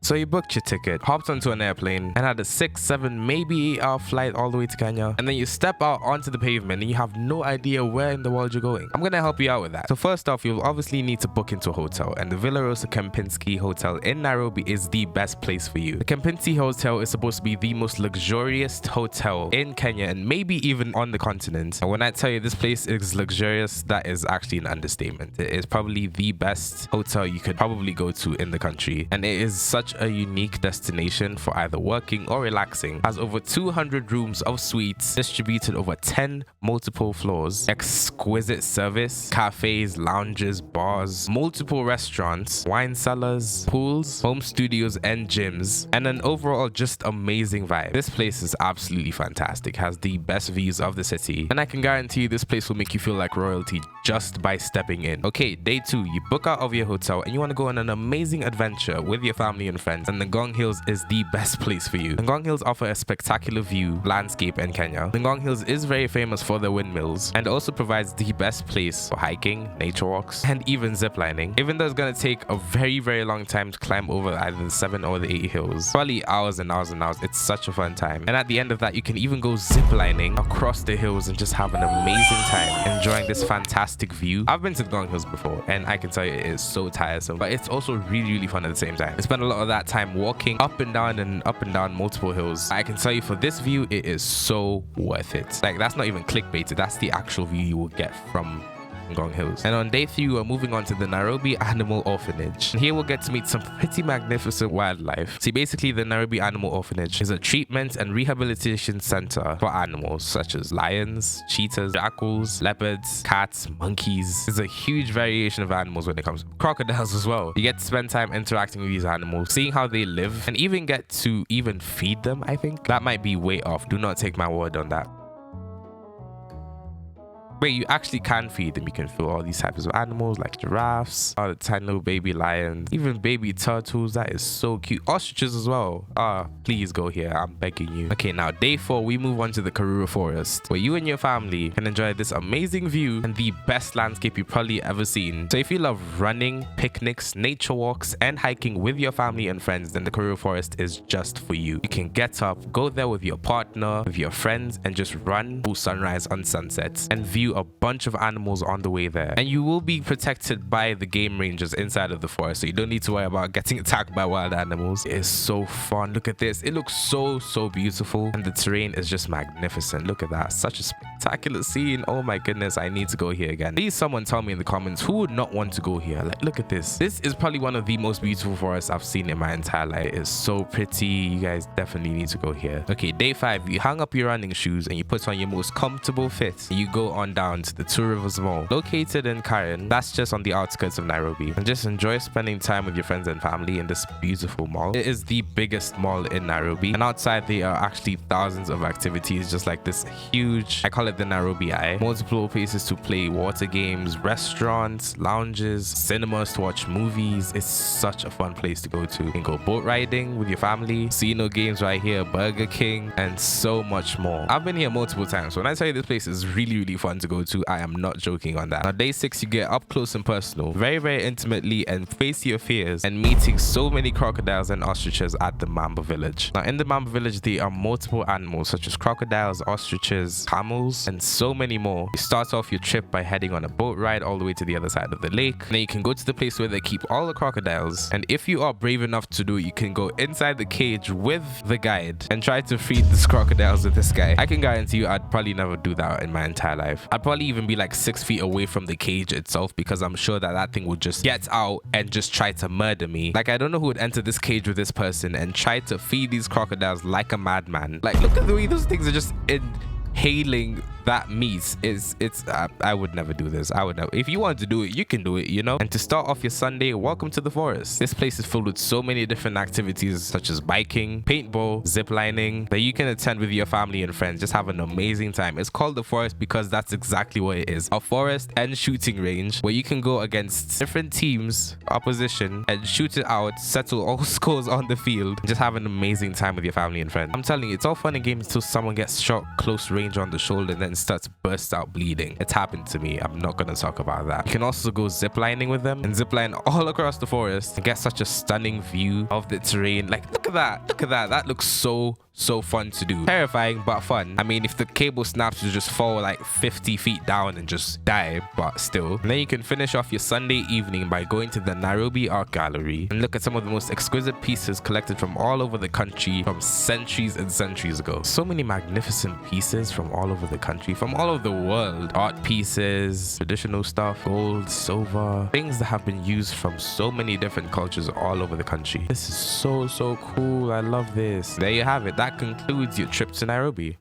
So you booked your ticket, hopped onto an airplane, and had a 6, 7, maybe 8-hour flight all the way to Kenya. And then you step out onto the pavement and you have no idea where in the world you're going. I'm gonna help you out with that. So first off, you'll obviously need to book into a hotel, and the Villa Rosa Kempinski Hotel in Nairobi is the best place for you. The Kempinski Hotel is supposed to be the most luxurious hotel in Kenya and maybe even on the continent. And when I tell you this place is luxurious, that is actually an understatement. It is probably the best hotel you could probably go to in the country, and it is such a unique destination for either working or relaxing. Has over 200 rooms of suites distributed over 10 multiple floors, exquisite service, cafes, lounges, bars, multiple restaurants, wine cellars, pools, home studios and gyms, and an overall just amazing vibe. This place is absolutely fantastic, has the best views of the city, and I can guarantee you this place will make you feel like royalty just by stepping in. Okay, day 2, you book out of your hotel and you want to go on an amazing adventure with your family and friends, and the Ngong Hills is the best place for you. The Ngong Hills offer a spectacular view landscape in Kenya. The Ngong Hills is very famous for their windmills and also provides the best place for hiking, nature walks, and even ziplining. Even though it's gonna take a very long time to climb over either the 7 or the 8 hills, probably hours and hours and hours, it's such a fun time. And at the end of that, you can even go ziplining across the hills and just have an amazing time enjoying this fantastic view. I've been to the Ngong Hills before and I can tell you it is so tiresome, but it's also really fun at the same time. I spent a lot of that time walking up and down multiple hills. I can tell you for this view, it is so worth it. Like, that's not even clickbaited, that's the actual view you will get from Ngong Hills. And on day 3, we're moving on to the Nairobi Animal Orphanage. And here we'll get to meet some pretty magnificent wildlife. See, basically the Nairobi Animal Orphanage is a treatment and rehabilitation center for animals such as lions, cheetahs, jackals, leopards, cats, monkeys. There's a huge variation of animals when it comes to crocodiles as well. You get to spend time interacting with these animals, seeing how they live, and even get to even feed them, I think. That might be way off. Do not take my word on that. Wait, you actually can feed them. You can feed all these types of animals like giraffes, all the tiny little baby lions, even baby turtles. That is so cute. Ostriches as well. Please go here, I'm begging you. Okay, now day 4, we move on to the Karura Forest, where you and your family can enjoy this amazing view and the best landscape you've probably ever seen. So if you love running, picnics, nature walks, and hiking with your family and friends, then the Karura Forest is just for you. You can get up, go there with your partner, with your friends, and just run through sunrise and sunsets and view a bunch of animals on the way there. And you will be protected by the game rangers inside of the forest, so you don't need to worry about getting attacked by wild animals. It is so fun. Look at this. It looks so beautiful, and the terrain is just magnificent. Look at that. Such a spectacular scene. Oh my goodness, I need to go here again. Please someone tell me in the comments who would not want to go here. Like, look at this. This is probably one of the most beautiful forests I've seen in my entire life. It is so pretty. You guys definitely need to go here. Okay, day 5, you hang up your running shoes and you put on your most comfortable fit. You go on down to the Two Rivers Mall, located in Karen. That's just on the outskirts of Nairobi, and just enjoy spending time with your friends and family in this beautiful mall. It is the biggest mall in Nairobi, and outside there are actually thousands of activities, just like this huge, I call it the Nairobi Eye. Multiple places to play water games, restaurants, lounges, cinemas to watch movies. It's such a fun place to go to. You can go boat riding with your family, casino games right here, Burger King, and so much more. I've been here multiple times. When I tell you this place is really fun to go to, I am not joking on that. Now day 6, you get up close and personal, very intimately, and face your fears and meeting so many crocodiles and ostriches at the Mamba Village. Now in the Mamba Village, there are multiple animals such as crocodiles, ostriches, camels, and so many more. You start off your trip by heading on a boat ride all the way to the other side of the lake. Then you can go to the place where they keep all the crocodiles, and if you are brave enough to do it, you can go inside the cage with the guide and try to feed these crocodiles with this guy. I can guarantee you I'd probably never do that in my entire life. I'd probably even be like 6 feet away from the cage itself, because I'm sure that thing would just get out and just try to murder me. Like, I don't know who would enter this cage with this person and try to feed these crocodiles like a madman. Like, look at the way those things are just inhaling that meat. I would never do this. I would never. If you want to do it, you can do it, you know. And to start off your Sunday, welcome to the forest. This place is filled with so many different activities such as biking, paintball, ziplining, that you can attend with your family and friends. Just have an amazing time. It's called the forest because that's exactly what it is, a forest and shooting range where you can go against different teams, opposition, and shoot it out, settle all scores on the field, and just have an amazing time with your family and friends. I'm telling you, it's all fun and games until someone gets shot close range you on the shoulder and then start to burst out bleeding. It's happened to me. I'm not gonna talk about that. You can also go ziplining with them and zipline all across the forest and get such a stunning view of the terrain. Like, look at that. Look at that. That looks so fun to do. Terrifying, but fun. I mean, if the cable snaps, you just fall like 50 feet down and just die, but still. And then you can finish off your Sunday evening by going to the Nairobi Art Gallery and look at some of the most exquisite pieces collected from all over the country from centuries and centuries ago. So many magnificent pieces from all over the country, from all over the world. Art pieces, traditional stuff, gold, silver, things that have been used from so many different cultures all over the country. This is so cool. I love this. There you have it. That concludes your trip to Nairobi.